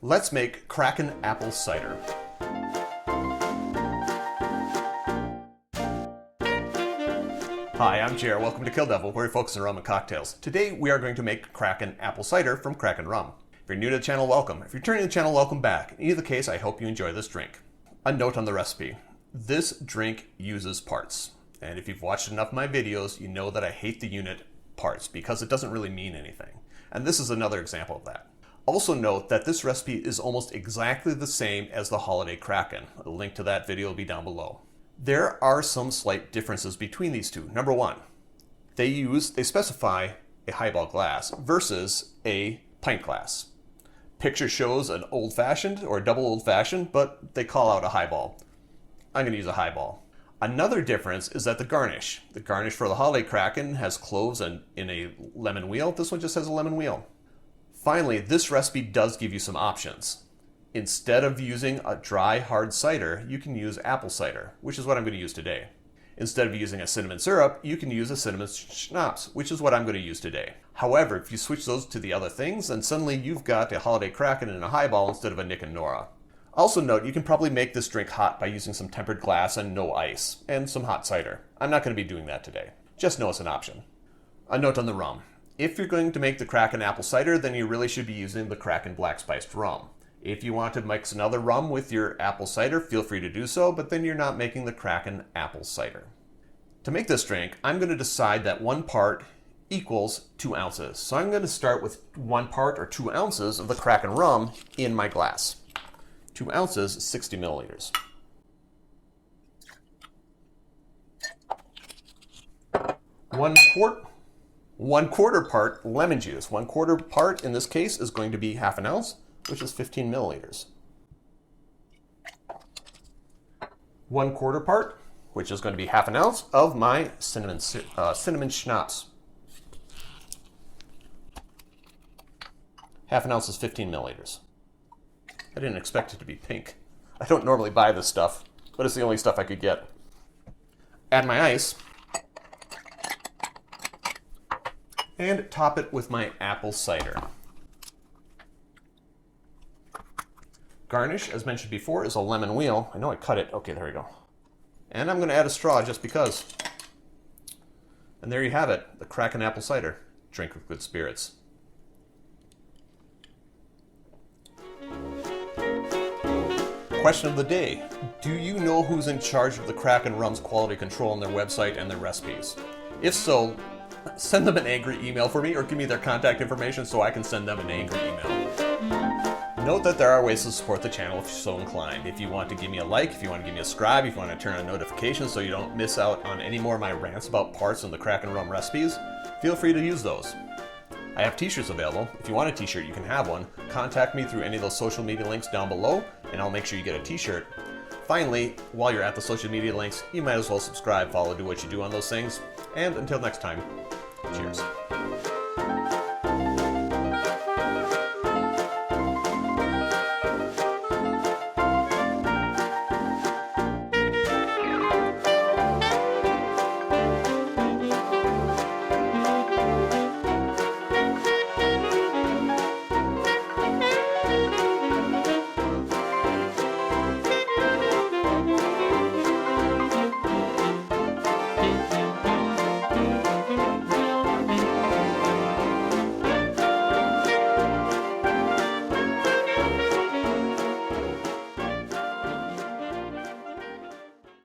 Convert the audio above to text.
Let's make Kraken Apple Cider. Hi, I'm Jer. Welcome to Kill-Divill, where we focus on rum and cocktails. Today we are going to make Kraken Apple Cider from Kraken Rum. If you're new to the channel, welcome. If you're returning to the channel, welcome back. In either case, I hope you enjoy this drink. A note on the recipe. This drink uses parts. And if you've watched enough of my videos, you know that I hate the unit parts because it doesn't really mean anything. And this is another example of that. Also note that this recipe is almost exactly the same as the Holiday Kraken. A link to that video will be down below. There are some slight differences between these two. Number one, they specify a highball glass versus a pint glass. Picture shows an old-fashioned or double old-fashioned, but they call out a highball. I'm going to use a highball. Another difference is that the garnish for the Holiday Kraken has cloves and in a lemon wheel. This one just has a lemon wheel. Finally, this recipe does give you some options. Instead of using a dry, hard cider, you can use apple cider, which is what I'm going to use today. Instead of using a cinnamon syrup, you can use a cinnamon schnapps, which is what I'm going to use today. However, if you switch those to the other things, then suddenly you've got a Holiday Kraken and a highball instead of a Nick and Nora. Also note, you can probably make this drink hot by using some tempered glass and no ice, and some hot cider. I'm not going to be doing that today. Just know it's an option. A note on the rum. If you're going to make the Kraken Apple Cider, then you really should be using the Kraken Black Spiced Rum. If you want to mix another rum with your apple cider, feel free to do so, but then you're not making the Kraken Apple Cider. To make this drink, I'm going to decide that 1 part equals 2 ounces. So I'm going to start with 1 part or 2 ounces of the Kraken rum in my glass. 2 ounces, 60 milliliters. One quarter part lemon juice. 1/4 part in this case is going to be half an ounce, which is 15 milliliters. 1/4 part, which is going to be half an ounce of my cinnamon schnapps. Half an ounce is 15 milliliters. I didn't expect it to be pink. I don't normally buy this stuff, but it's the only stuff I could get. Add my ice. And top it with my apple cider. Garnish, as mentioned before, is a lemon wheel. I know I cut it. Okay, there we go. And I'm going to add a straw just because. And there you have it, the Kraken Apple Cider. Drink with good spirits. Question of the day. Do you know who's in charge of the Kraken Rum's quality control on their website and their recipes? If so, send them an angry email for me or give me their contact information so I can send them an angry email. Note that there are ways to support the channel if you're so inclined. If you want to give me a like, if you want to give me a subscribe, if you want to turn on notifications so you don't miss out on any more of my rants about parts in the Kraken Rum recipes, feel free to use those. I have t-shirts available. If you want a t-shirt, you can have one. Contact me through any of those social media links down below, and I'll make sure you get a t-shirt. Finally, while you're at the social media links, you might as well subscribe, follow, do what you do on those things. And until next time, cheers.